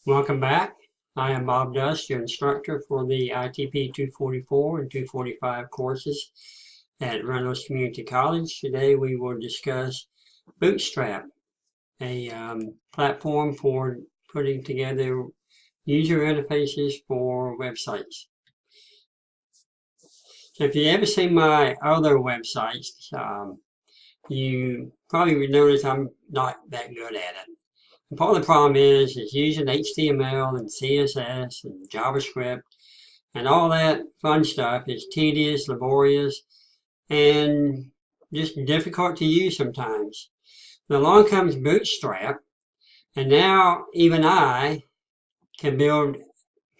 Welcome back. I am Bob Dust, your instructor for the ITP 244 and 245 courses at Reynolds Community College. Today we will discuss Bootstrap, a platform for putting together user interfaces for websites. So if you ever seen my other websites, you probably would notice I'm not that good at it. And part of the problem is using HTML and CSS and JavaScript and all that fun stuff is tedious, laborious, and just difficult to use sometimes. Now along comes Bootstrap, and now even I can build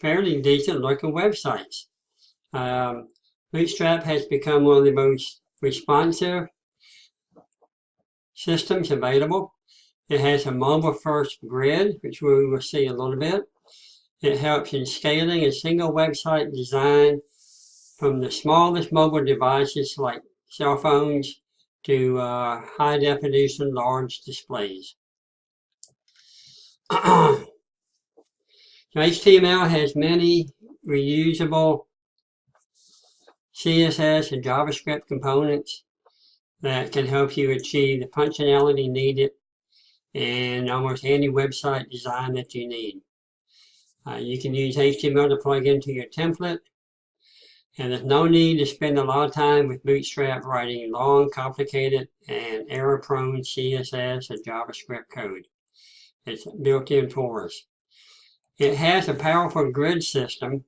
fairly decent looking websites. Bootstrap has become one of the most responsive systems available. It has a mobile-first grid, which we will see a little bit. It helps in scaling a single website design from the smallest mobile devices like cell phones to high-definition large displays. So HTML has many reusable CSS and JavaScript components that can help you achieve the functionality needed in almost any website design that you need. You can use HTML to plug into your template, and there's no need to spend a lot of time with Bootstrap writing long, complicated, and error-prone CSS and JavaScript code. It's built in for us. It has a powerful grid system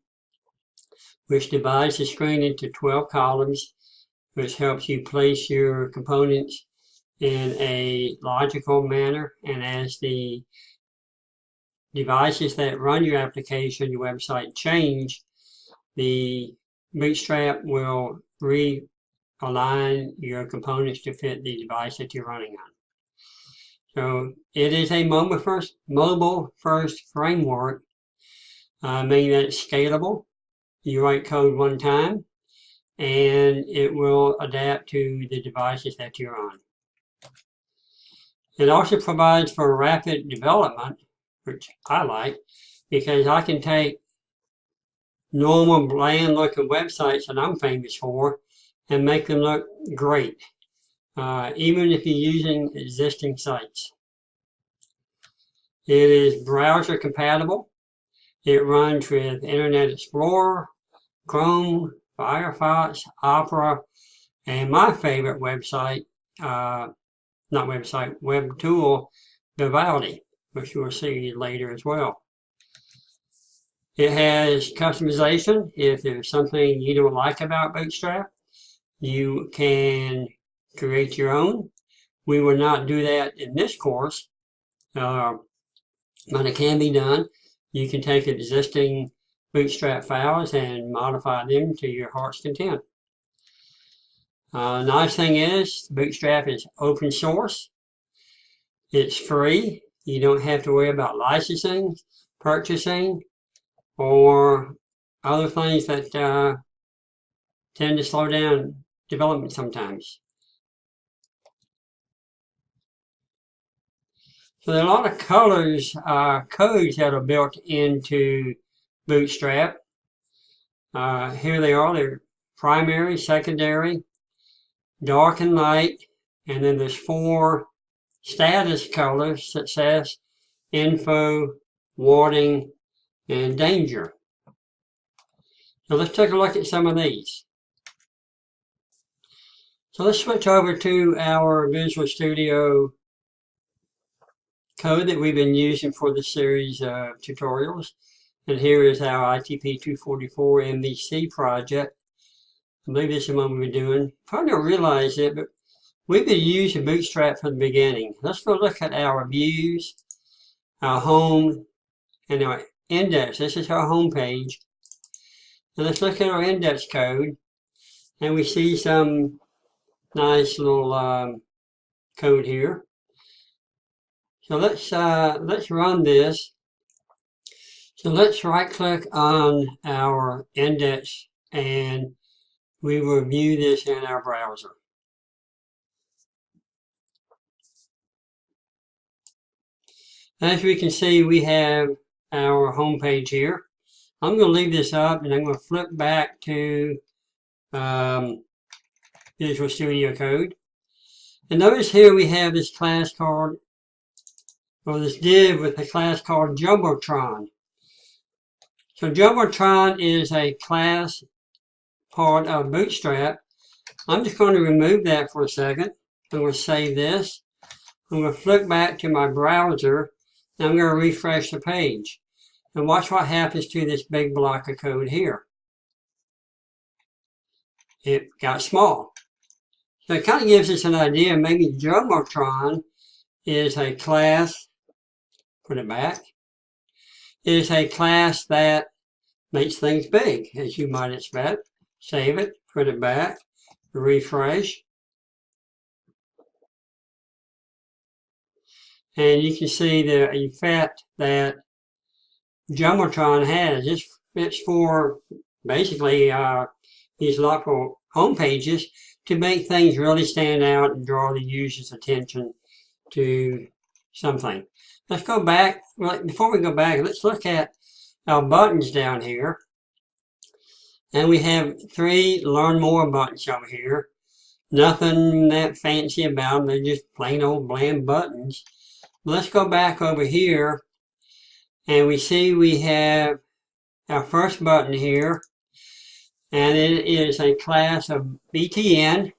which divides the screen into 12 columns, which helps you place your components in a logical manner, and as the devices that run your application, your website change, the Bootstrap will realign your components to fit the device that you're running on. So it is a mobile first framework, meaning that it's scalable. You write code one time, and it will adapt to the devices that you're on. It also provides for rapid development, which I like, because I can take normal bland looking websites that I'm famous for and make them look great, even if you're using existing sites. It is browser compatible. It runs with Internet Explorer, Chrome, Firefox, Opera, and my favorite website, web tool, Vivaldi, which you'll see later as well. It has customization. If there's something you don't like about Bootstrap, you can create your own. We will not do that in this course, but it can be done. You can take existing Bootstrap files and modify them to your heart's content. Nice thing is, Bootstrap is open source. It's free. You don't have to worry about licensing, purchasing, or other things that tend to slow down development sometimes. So there are a lot of codes that are built into Bootstrap. Here they are. They're primary, secondary, dark and light, and then there's 4 status colors: success, info, warning, and danger. So let's take a look at some of these. So let's switch over to our Visual Studio code that we've been using for this series of tutorials. And here is our ITP 244 MVC project. I believe this is what we've been doing. Probably don't realize it, but we've been using Bootstrap from the beginning. Let's go look at our views, our home, and our index. This is our home page. And let's look at our index code, and we see some nice little code here. So let's run this. So let's right-click on our index, and we will view this in our browser. As we can see, we have our home page here. I'm going to leave this up and I'm going to flip back to Visual Studio Code. And notice here we have this class called, or this div with a class called Jumbotron. So Jumbotron is a class part of Bootstrap. I'm just going to remove that for a second. I'm going to save this. I'm going to flip back to my browser and I'm going to refresh the page. And watch what happens to this big block of code here. It got small. So it kind of gives us an idea. Maybe Jumbotron is a class, put it back, is a class that makes things big, as you might expect. Save it, put it back, refresh. And you can see the effect that Jumbotron has. It's for basically these local home pages to make things really stand out and draw the user's attention to something. Let's go back. Well, before we go back, let's look at our buttons down here. And we have 3 Learn More buttons over here. Nothing that fancy about them. They're just plain old bland buttons. Let's go back over here. And we see we have our first button here. And it is a class of BTN,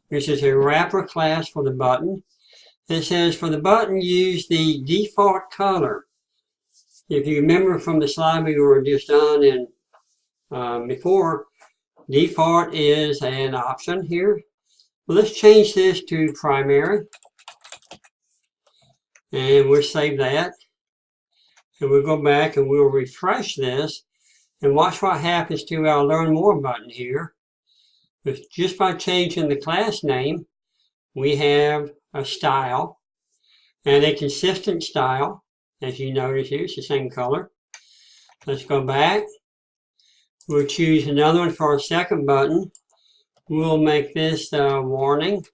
which is a wrapper class for the button. It says for the button, use the default color. If you remember from the slide we were just on and before, default is an option here. Well, let's change this to primary. And we'll save that. And we'll go back and we'll refresh this. And watch what happens to our Learn More button here. Just by changing the class name, we have a style and a consistent style. As you notice here, it's the same color. Let's go back. We'll choose another one for our second button. We'll make this a warning.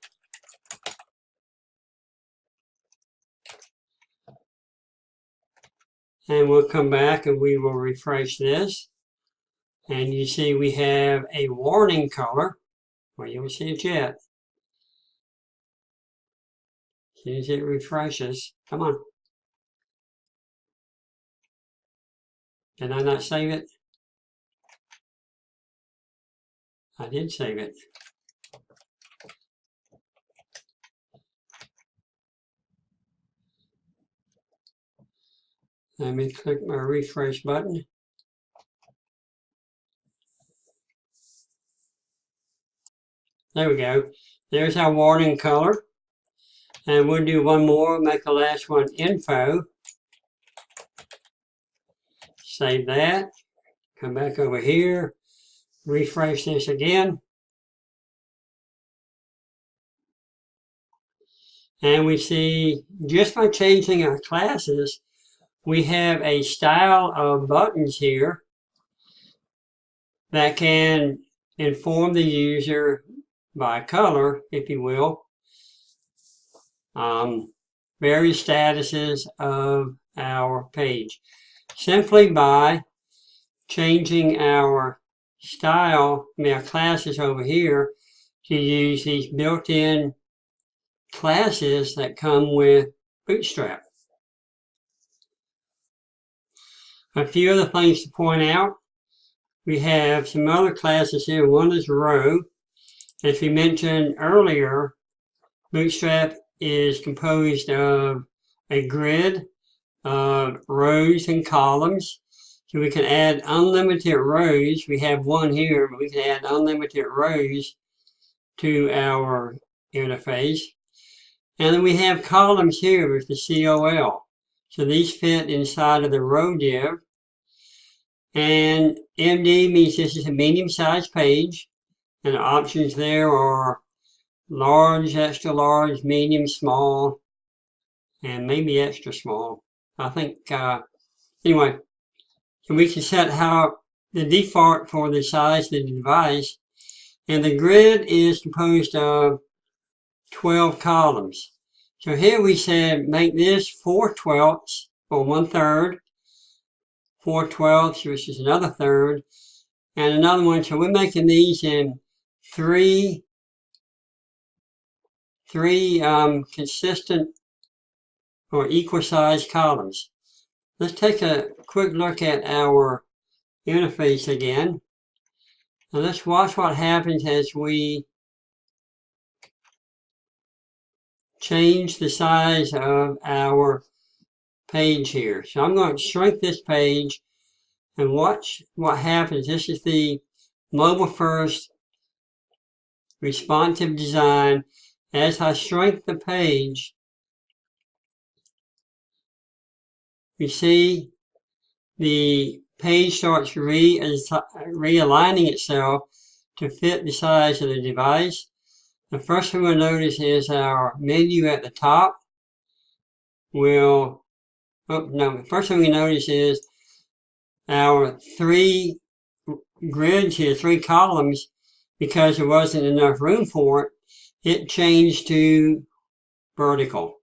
And we'll come back and we will refresh this. And you see we have a warning color. Well, you won't see it yet. As soon as it refreshes, come on. Did I not save it? I did save it. Let me click my refresh button. There we go. There's our warning color. And we'll do one more, make the last one info. Save that. Come back over here. Refresh this again. And we see, just by changing our classes, we have a style of buttons here that can inform the user by color, if you will, various statuses of our page. Simply by changing our style, our classes over here, to use these built-in classes that come with Bootstrap. A few other things to point out. We have some other classes here. One is row. As we mentioned earlier, Bootstrap is composed of a grid of rows and columns. So we can add unlimited rows. We have one here, but we can add unlimited rows to our interface. And then we have columns here with the COL. So these fit inside of the row div. And MD means this is a medium-sized page. And the options there are large, extra large, medium, small, and maybe extra small. I think, anyway, so we can set how the default for the size of the device. And the grid is composed of 12 columns. So here we said make this 4/12 or 1/3 4/12, which is another third, and another one. So we're making these in three consistent or equal sized columns. Let's take a quick look at our interface again. Now let's watch what happens as we change the size of our page here. So I'm going to shrink this page and watch what happens. This is the mobile first responsive design. As I shrink the page, you see the page starts realigning itself to fit the size of the device. The first thing we'll notice is our menu at the top will, the first thing we notice is our three grids here, three columns, because there wasn't enough room for it changed to vertical.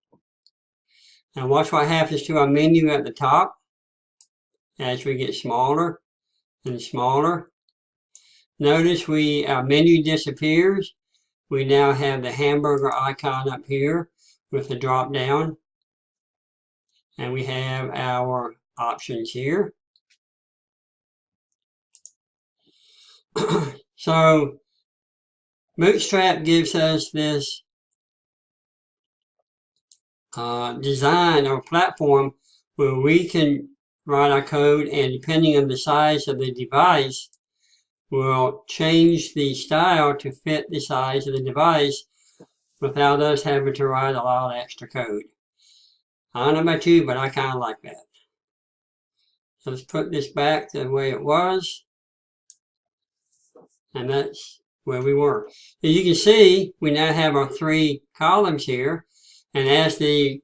Now watch what happens to our menu at the top as we get smaller and smaller. Notice our menu disappears. We now have the hamburger icon up here with the drop down. And we have our options here. So Bootstrap gives us this design or platform where we can write our code, and depending on the size of the device, we'll change the style to fit the size of the device without us having to write a lot of extra code. I don't know about you, but I kind of like that. So let's put this back to the way it was. And that's where we were. As you can see, we now have our three columns here. And as the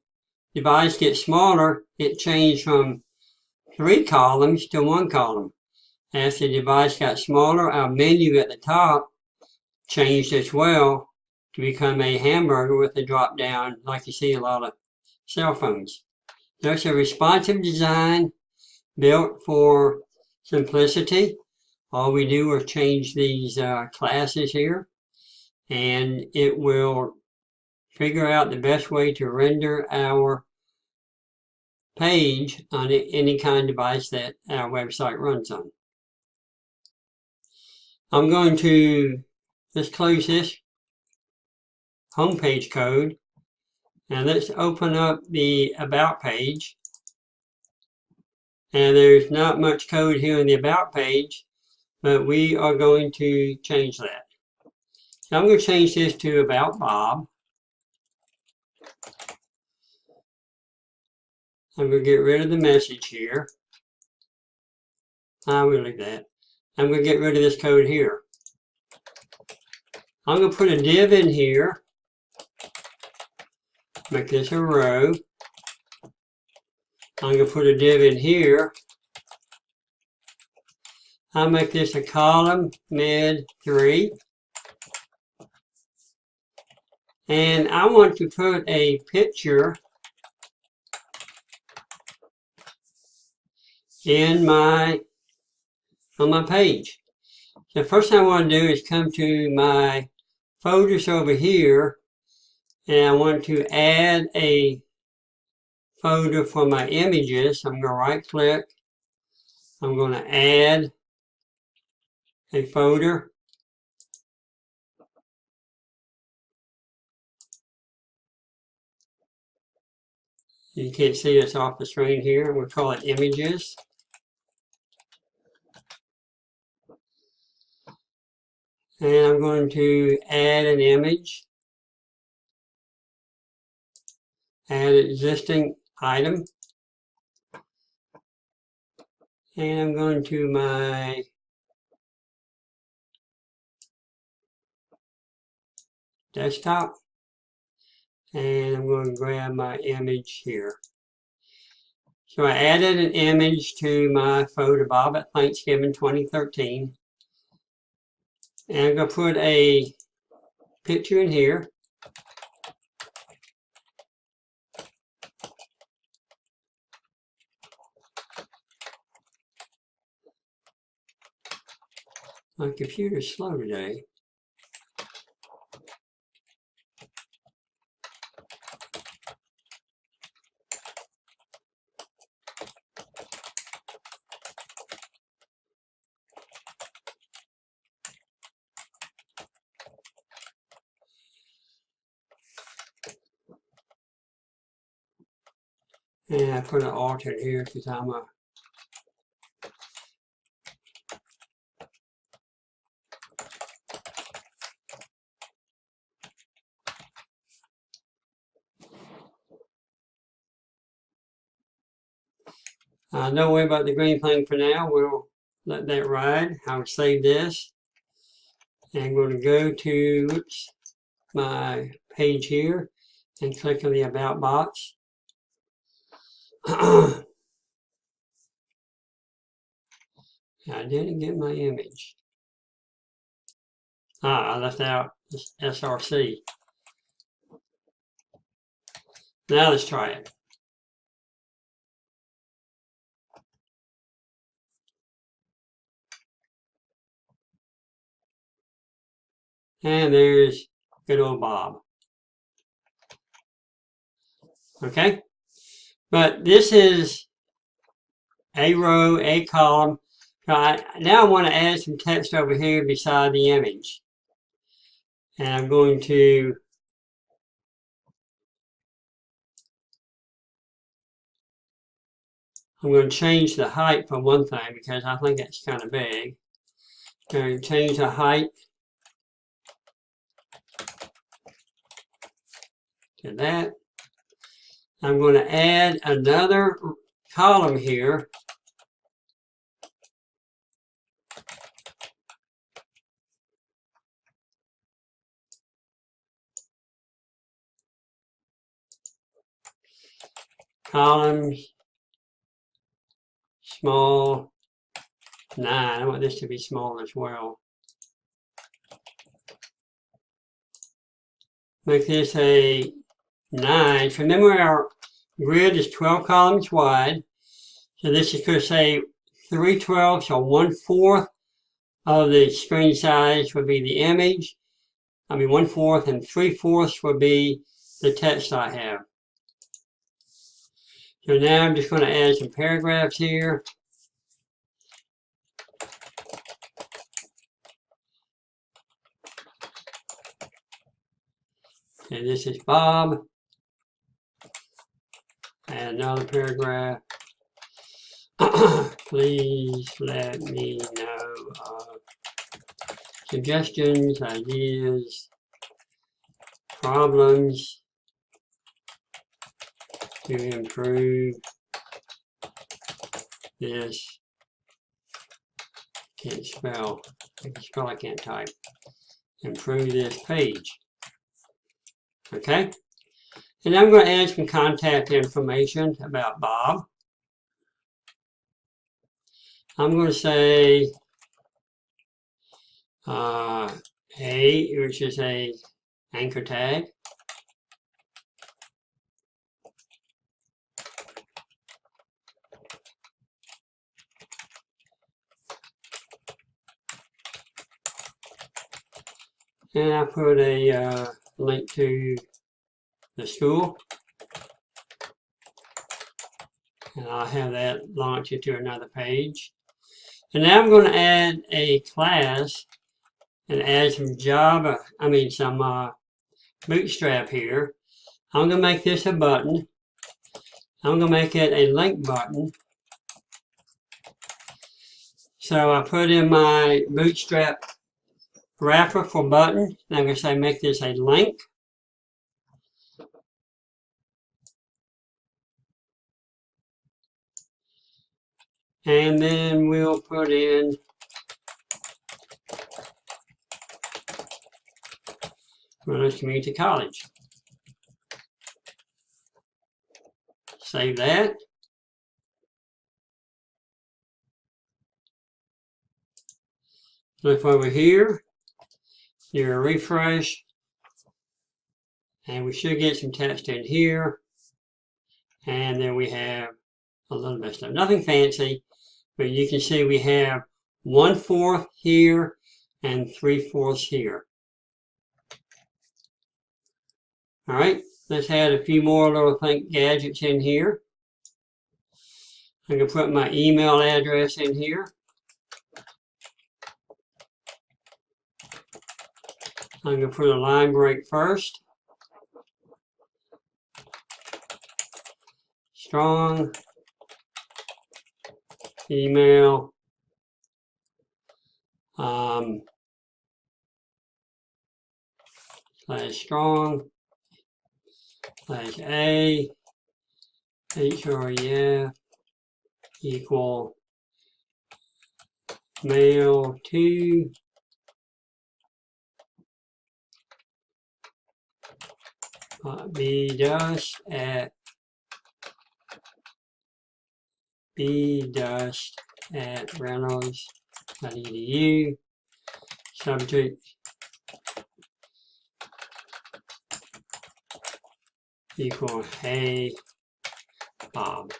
device gets smaller, it changed from three columns to one column. As the device got smaller, our menu at the top changed as well to become a hamburger with a drop down like you see a lot of cell phones. There's a responsive design built for simplicity. All we do is change these classes here, and it will figure out the best way to render our page on any kind of device that our website runs on. I'm going to just close this homepage code, and let's open up the About page. And there's not much code here in the About page, but we are going to change that. So I'm going to change this to About Bob. I'm going to get rid of the message here. I will leave that. I'm going to get rid of this code here. I'm going to put a div in here. Make this a row. I'm going to put a div in here. I'll make this a column, mid 3. And I want to put a picture on my page. The first thing I want to do is come to my folders over here, and I want to add a folder for my images. I'm going to right click. I'm going to add a folder. You can't see this off the screen here. We'll call it images. And I'm going to add an image. Add existing item. And I'm going to my desktop. And I'm going to grab my image here. So I added an image to my photo Bob at Thanksgiving 2013. And I'm going to put a picture in here. My computer's slow today. And I put an alt in here because I'm a don't worry about the green thing for now. We'll let that ride. I'll save this. And I'm going to go to my page here and click on the About box. I didn't get my image. I left out this SRC. Now let's try it. And there's good old Bob. Okay? But this is a row, a column. Now I want to add some text over here beside the image. And I'm going to change the height for one thing because I think that's kind of big. I'm going to change the height to that. I'm going to add another column here. Columns, small, 9. I want this to be small as well. Make this a 9. So remember our grid is 12 columns wide. So this is going to say 3/12, so 1/4 of the screen size would be the image. 1/4, and 3/4 would be the text I have. So now I'm just going to add some paragraphs here. And this is Bob. And another paragraph. Please let me know of suggestions, ideas, problems to improve this. Can't spell. I can spell, I can't type. Improve this page. Okay? And I'm going to add some contact information about Bob. I'm going to say A, which is a anchor tag. And I put a link to the school. And I'll have that launch you to another page. And now I'm going to add a class and add some some Bootstrap here. I'm going to make this a button. I'm going to make it a link button. So I put in my Bootstrap wrapper for button. And I'm going to say make this a link. And then we'll put in Willis Community College. Save that. Look over here. Do a refresh. And we should get some text in here. And then we have a little bit of stuff. Nothing fancy. But you can see we have 1/4 here, and 3/4 here. All right, let's add a few more little gadgets in here. I'm going to put my email address in here. I'm going to put a line break first. Strong email /strong /a href equal mail to bdust@reynolds.edu. Subject equal hey Bob.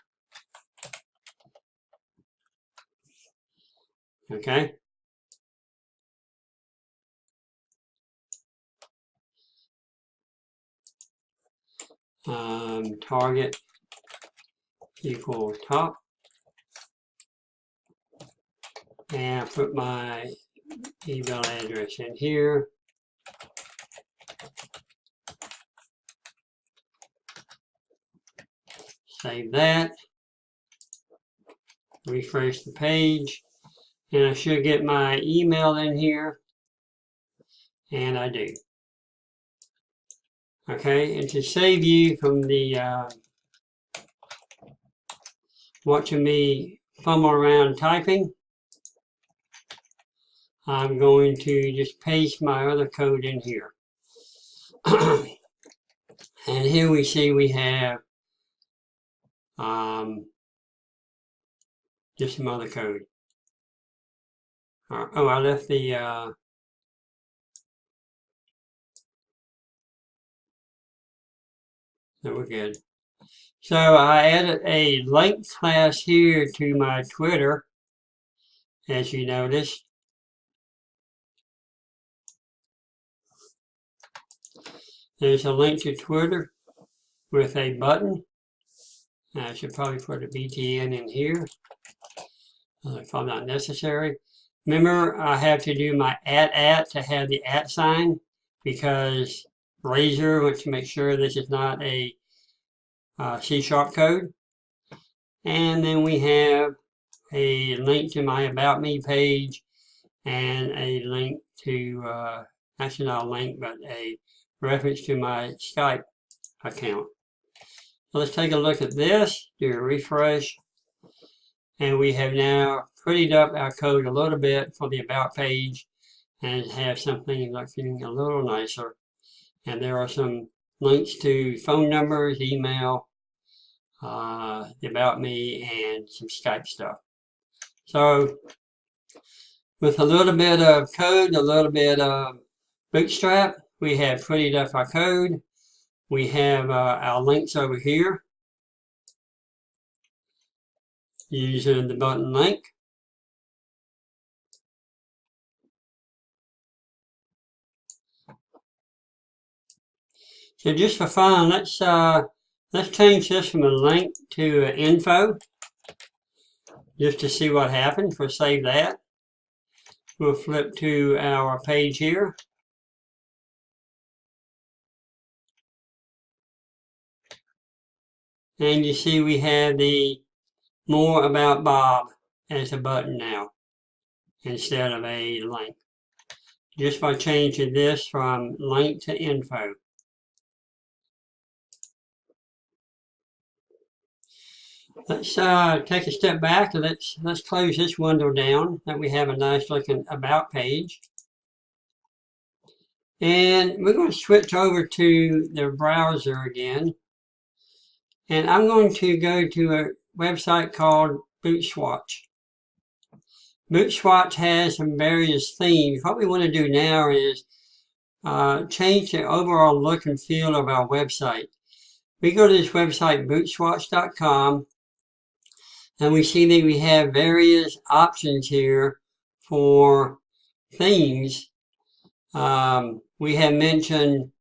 Okay. Target equal top. And I put my email address in here. Save that. Refresh the page. And I should get my email in here. And I do. Okay, and to save you from the watching me fumble around typing, I'm going to just paste my other code in here. And here we see we have just some other code. Oh, I left the no, we're good. So I added a link class here to my Twitter, as you noticed. There's a link to Twitter with a button. I should probably put a BTN in here if I'm not necessary. Remember, I have to do my @ to have the @ sign because Razor wants to make sure this is not a C# code. And then we have a link to my About Me page and a link to, actually not a link, but a reference to my Skype account. So let's take a look at this, do a refresh, and we have now prettied up our code a little bit for the About page and have something looking a little nicer. And there are some links to phone numbers, email, the About Me, and some Skype stuff. So with a little bit of code, a little bit of Bootstrap, we have prettied up our code. We have our links over here using the button link. So just for fun, let's change this from a link to info, just to see what happens. We'll save that. We'll flip to our page here. And you see we have the More About Bob as a button now, instead of a link. Just by changing this from link to info. Let's take a step back and let's close this window down, that we have a nice looking About page. And we're going to switch over to the browser again. And I'm going to go to a website called Bootstrap. Bootstrap has some various themes. What we want to do now is change the overall look and feel of our website. We go to this website, bootstrap.com, and we see that we have various options here for themes, we have mentioned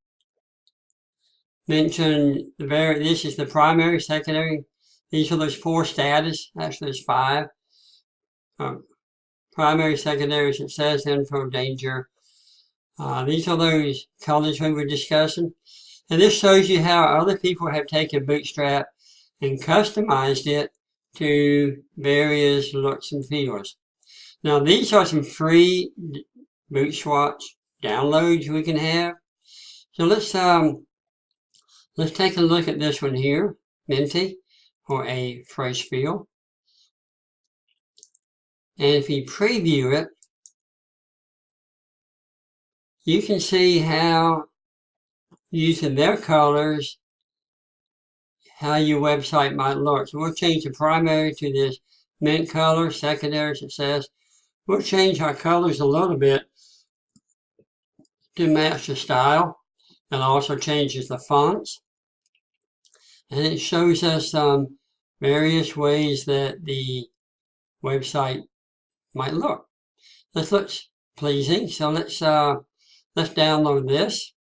this is the primary, secondary. These are those 4 status. Actually, there's 5. Primary, secondary, success, info, danger. These are those colors we were discussing. And this shows you how other people have taken Bootstrap and customized it to various looks and feels. Now, these are some free Bootstrap downloads we can have. So let's take a look at this one here, Minty, or a fresh feel. And if you preview it, you can see how, using their colors, how your website might look. So we'll change the primary to this mint color, secondary, success. We'll change our colors a little bit to match the style, and also changes the fonts. And it shows us various ways that the website might look. This looks pleasing, so let's download this.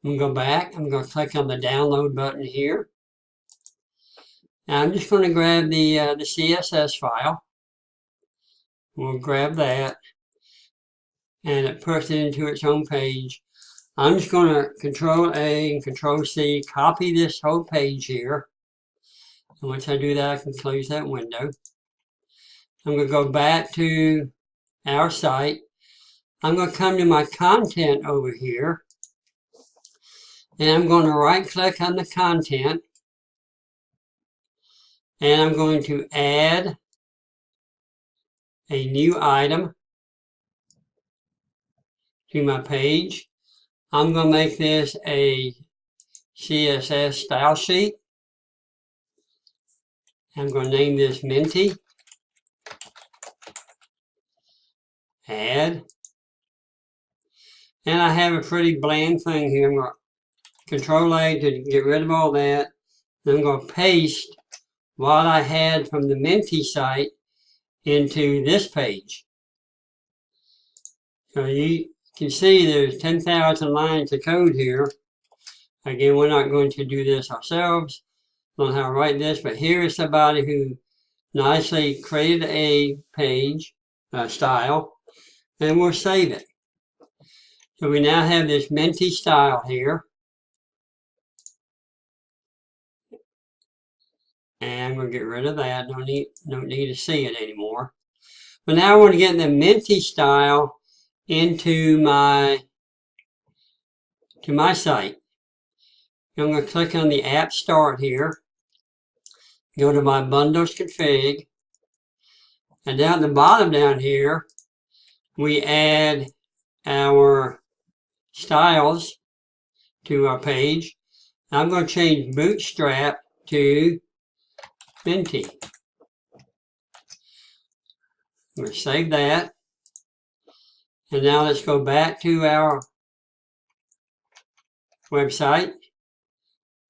I'm going to go back. I'm going to click on the download button here. Now I'm just going to grab the CSS file. We'll grab that, and it puts it into its home page. I'm just going to Control-A and Control-C, copy this whole page here. And once I do that, I can close that window. I'm going to go back to our site. I'm going to come to my content over here. And I'm going to right-click on the content. And I'm going to add a new item to my page. I'm going to make this a CSS style sheet. I'm going to name this Minty. Add. And I have a pretty bland thing here. I'm going to Control-A to get rid of all that. Then I'm going to paste what I had from the Minty site into this page. So you can see there's 10,000 lines of code here. Again, we're not going to do this ourselves. Don't know how to write this, but here is somebody who nicely created a page style, and we'll save it. So we now have this Minty style here. And we'll get rid of that. Don't need to see it anymore. But now I want to get the Minty style into my site. I'm going to click on the app start here. Go to my bundles config. And down at the bottom down here, we add our styles to our page. I'm going to change Bootstrap to Minty. I'm going to save that. And now let's go back to our website.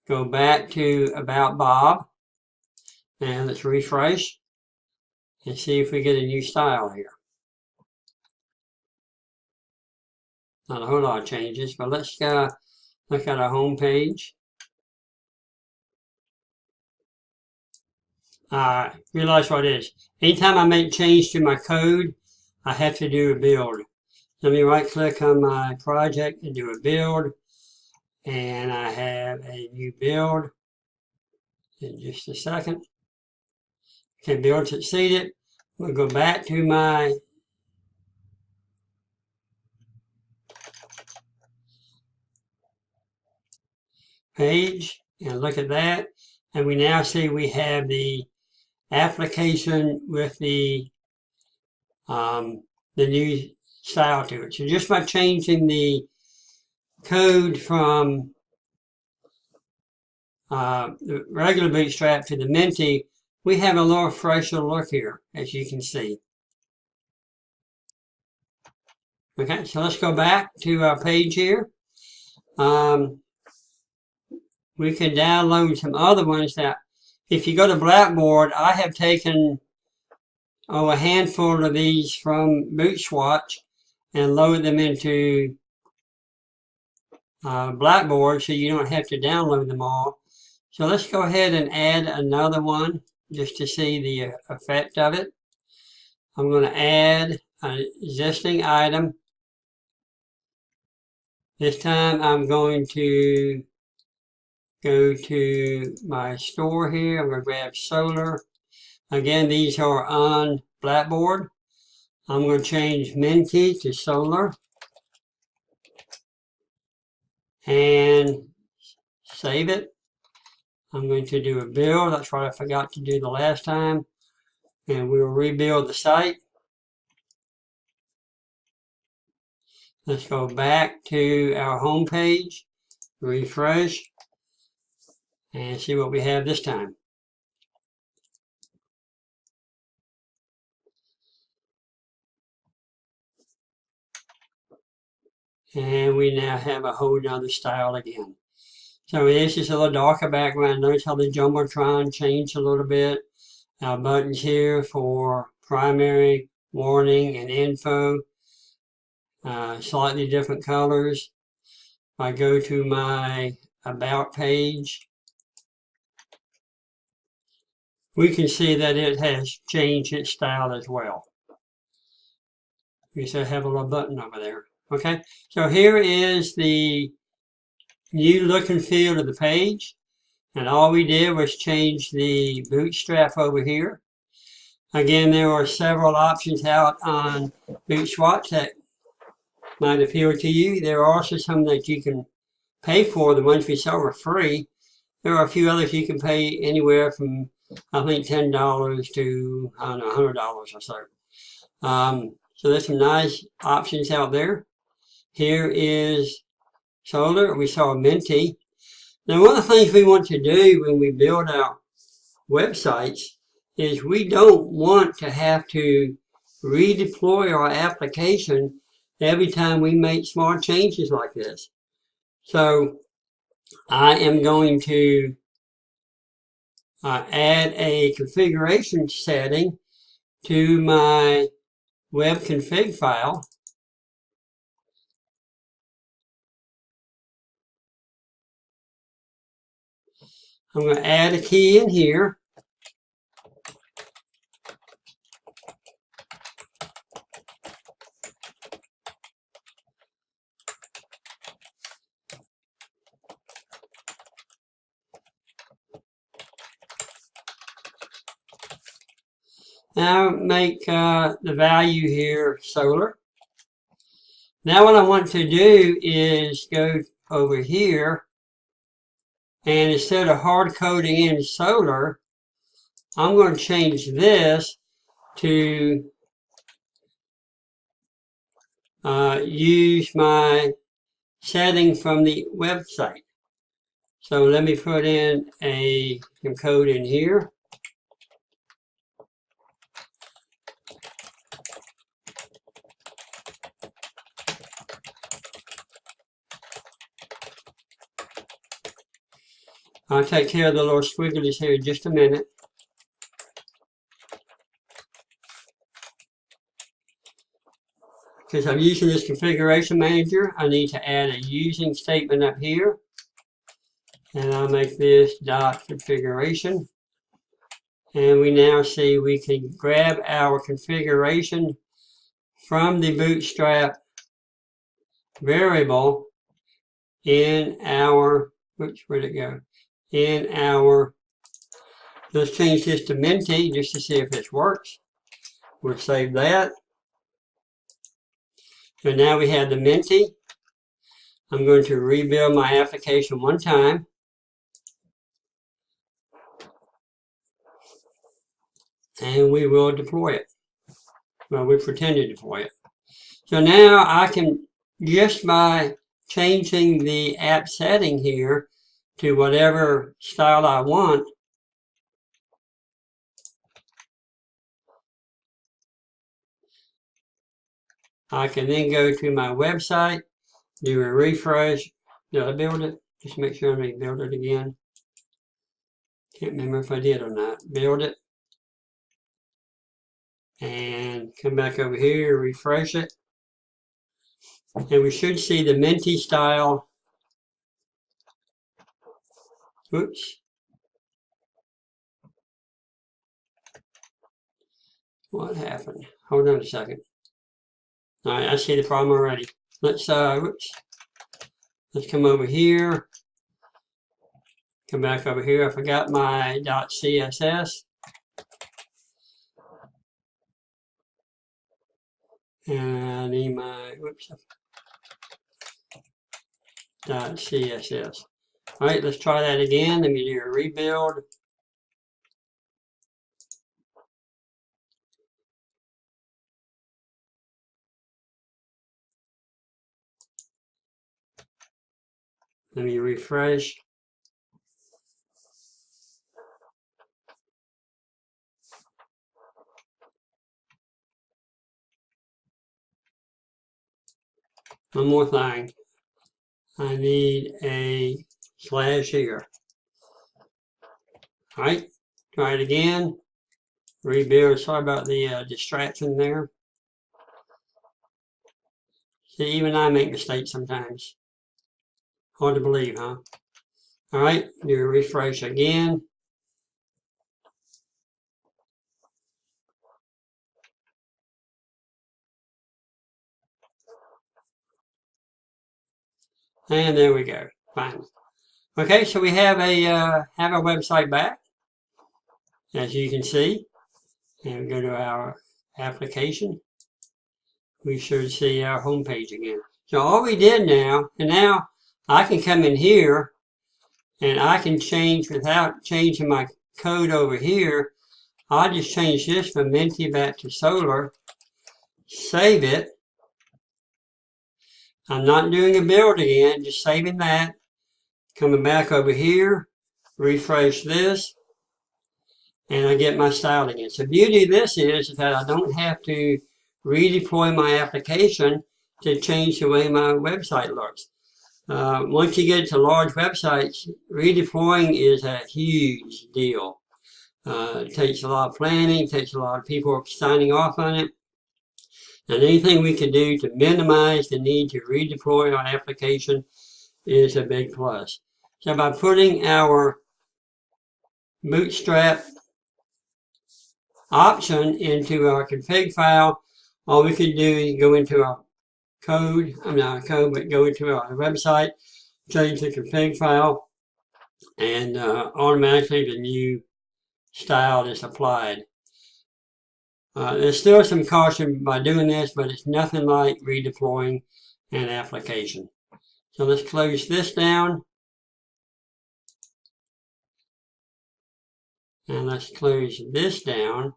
Go back to About Bob. And let's refresh and see if we get a new style here. Not a whole lot of changes, but let's look at our home page. Realize what it is. Anytime I make change to my code, I have to do a build. Let me right click on my project and do a build. And I have a new build in just a second. Okay, build succeeded. We'll go back to my page and look at that. And we now see we have the application with the new style to it. So just by changing the code from the regular Bootstrap to the Minty, we have a little fresher look here, as you can see. Okay, so let's go back to our page here. We can download some other ones that, if you go to Blackboard, I have taken a handful of these from Bootstrap Watch and load them into Blackboard so you don't have to download them all. So let's go ahead and add another one just to see the effect of it. I'm going to add an existing item. This time I'm going to go to my store here. I'm going to grab Solar. Again, these are on Blackboard. I'm going to change Minty to Solar and save it. I'm going to do a build. That's what I forgot to do the last time. And we'll rebuild the site. Let's go back to our home page, refresh, and see what we have this time. And we now have a whole nother style again. So this is a little darker background. Notice how the Jumbotron changed a little bit. Our buttons here for primary, warning, and info. Slightly different colors. If I go to my About page, we can see that it has changed its style as well. We still have a little button over there. Okay, so here is the new look and feel of the page. And all we did was change the bootstrap over here. Again, there are several options out on Bootstrap that might appeal to you. There are also some that you can pay for. The ones we saw were free. There are a few others you can pay anywhere from, I think, $10 to, I don't know, $100 or so. So there's some nice options out there. Here is Solar. We saw Minty. Now, one of the things we want to do when we build our websites is we don't want to have to redeploy our application every time we make small changes like this. So I am going to add a configuration setting to my web config file. I'm going to add a key in here. Now make the value here Solar. Now what I want to do is go over here, and instead of hard coding in Solar, I'm going to change this to use my setting from the website. So let me put in some code in here. I'll take care of the little squigglies here in just a minute. Because I'm using this configuration manager, I need to add a using statement up here. And I'll make this .configuration. And we now see we can grab our configuration from the Bootstrap variable in our, where'd it go? In our, let's change this to Minty just to see if this works. We'll save that. So now we have the Minty. I'm going to rebuild my application one time. And we will deploy it. Well, we pretend to deploy it. So now I can, just by changing the app setting here to whatever style I want, I can then go to my website, do a refresh. Did I build it? Just make sure I may build it again. Can't remember if I did or not. Build it. and come back over here, refresh it, and we should see the Minty style. Oops. What happened? Hold on a second. All right, I see the problem already. Let's let's come over here. Come back over here. I forgot my .css. And I need my, whoops, .css. All right, let's try that again. Let me do a rebuild. Let me refresh. One more thing. I need a slash here. All right, try it again. Rebuild. Sorry about the distraction there. See, even I make mistakes sometimes. Hard to believe, huh? All right, do a refresh again. And there we go. Fine. Okay, so we have a website back, as you can see. And we go to our application. We should see our home page again. So all we did now, and now I can come in here and I can change without changing my code over here. I'll just change this from Minty back to Solar, save it. I'm not doing a build again, just saving that. Coming back over here, refresh this, and I get my style again. So the beauty of this is that I don't have to redeploy my application to change the way my website looks. Once you get to large websites, redeploying is a huge deal. It takes a lot of planning, it takes a lot of people signing off on it. And anything we can do to minimize the need to redeploy our application is a big plus. So by putting our Bootstrap option into our config file, all we can do is go into our code, go into our website, change the config file, and automatically the new style is applied. There's still some caution by doing this, but it's nothing like redeploying an application. So let's close this down. And let's close this down.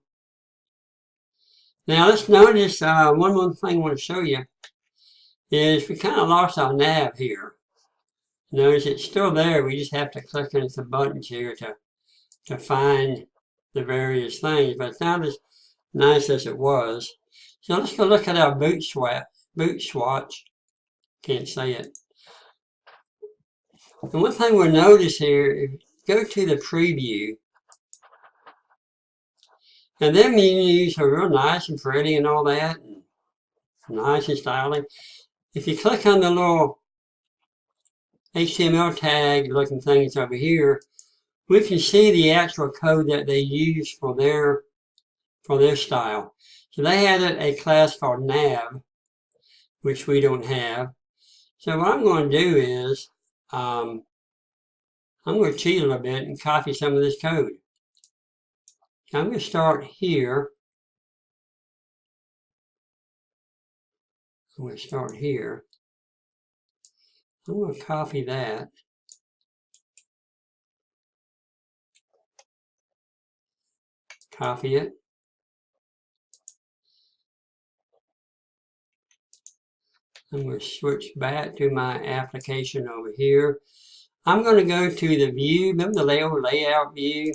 Now let's notice one more thing I want to show you is we kind of lost our nav here. Notice it's still there. We just have to click on some buttons here to find the various things, but it's not as nice as it was. So let's go look at our Bootstrap Watch. Can't say it. And one thing we'll notice here, if you go to the preview, and their menus are real nice and pretty and all that, and nice and styling. If you click on the little HTML tag looking things over here, we can see the actual code that they use for their style. So they had a class called nav, which we don't have. So what I'm going to do is, I'm going to cheat a little bit and copy some of this code. I'm going to start here. I'm going to start here. I'm going to copy that. Copy it. I'm going to switch back to my application over here. I'm going to go to the view, remember the layout view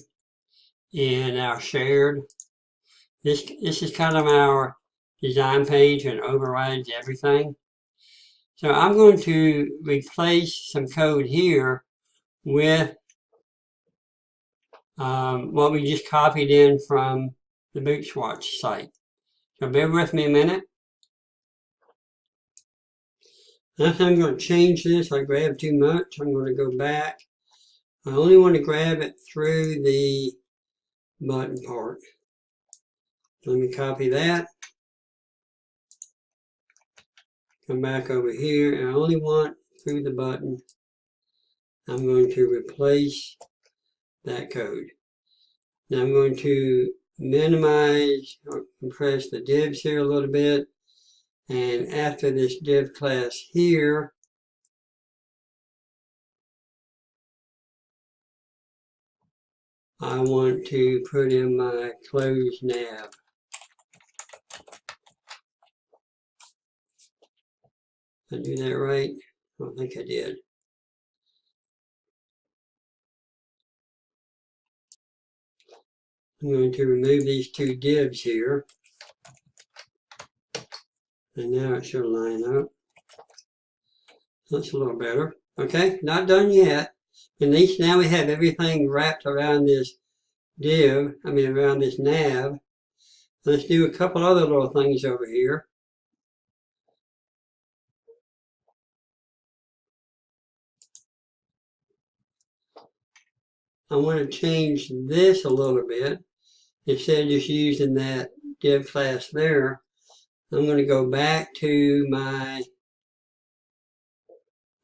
in our shared. This is kind of our design page and overrides everything. So I'm going to replace some code here with what we just copied in from the Bootstrap site. So bear with me a minute. Now I'm going to change this. I grabbed too much. I'm going to go back. I only want to grab it through the button part. Let me copy that. Come back over here, and I only want through the button. I'm going to replace that code. Now I'm going to minimize or compress the divs here a little bit. And after this div class here, I want to put in my close nav. Did I do that right? I don't think I did. I'm going to remove these two divs here. And now it should line up. That's a little better. Okay, not done yet. And now we have everything wrapped around this around this nav. Let's do a couple other little things over here. I want to change this a little bit. Instead of just using that div class there, I'm going to go back to my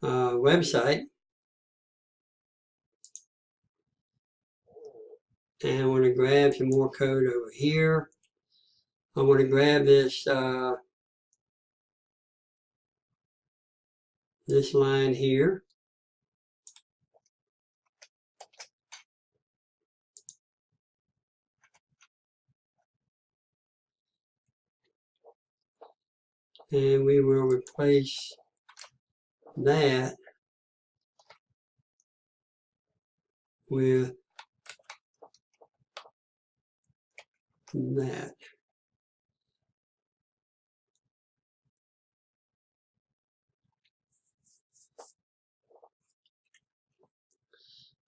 website. And I want to grab some more code over here. I want to grab this this line here. And we will replace that with that.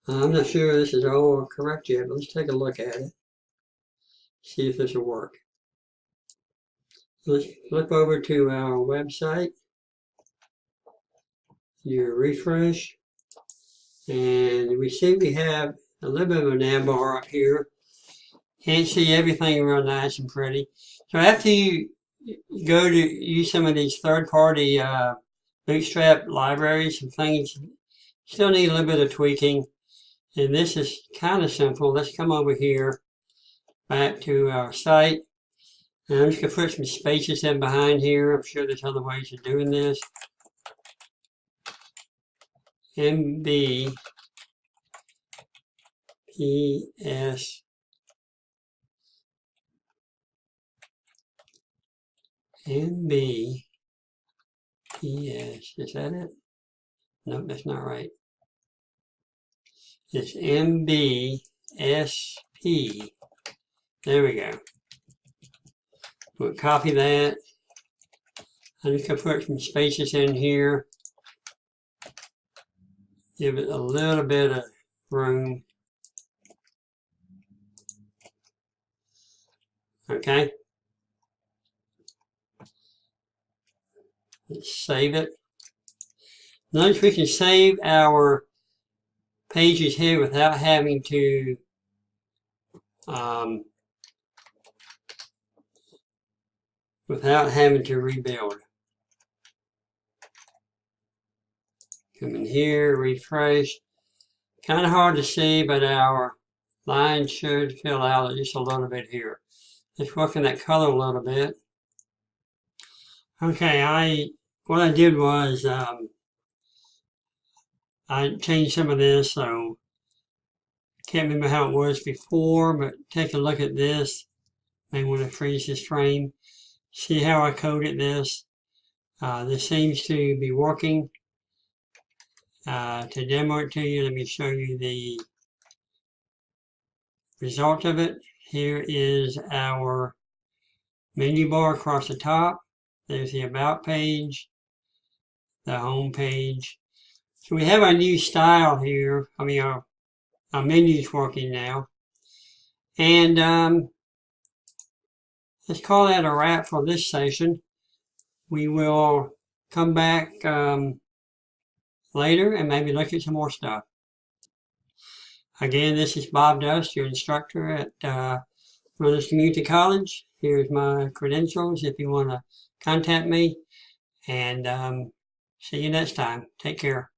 I'm not sure this is all correct yet, but let's take a look at it. See if this will work. Let's flip over to our website. Do a refresh. And we see we have a little bit of a nav bar up here. Can't see everything real nice and pretty. So after you go to use some of these third-party Bootstrap libraries and things, you still need a little bit of tweaking. And this is kind of simple. Let's come over here back to our site. And I'm just going to put some spaces in behind here. I'm sure there's other ways of doing this. MVC is that it? No, that's not right. It's MVSP. There we go. We'll copy that. I'm just going to put some spaces in here. Give it a little bit of room. Okay. Let's save it. Notice we can save our pages here without having to rebuild. Come in here, refresh. Kind of hard to see, but our line should fill out just a little bit here. Let's work on that color a little bit. Okay, what I did was I changed some of this, so can't remember how it was before, but take a look at this. May want to freeze this frame. See how I coded this. This seems to be working. To demo it to you, let me show you the result of it. Here is our menu bar across the top. There's the About page, the Home page. So we have our new style here. I mean, our menu's working now. And let's call that a wrap for this session. We will come back later and maybe look at some more stuff. Again, this is Bob Dust, your instructor at Runners Community College. Here's my credentials if you want to contact me. And see you next time. Take care.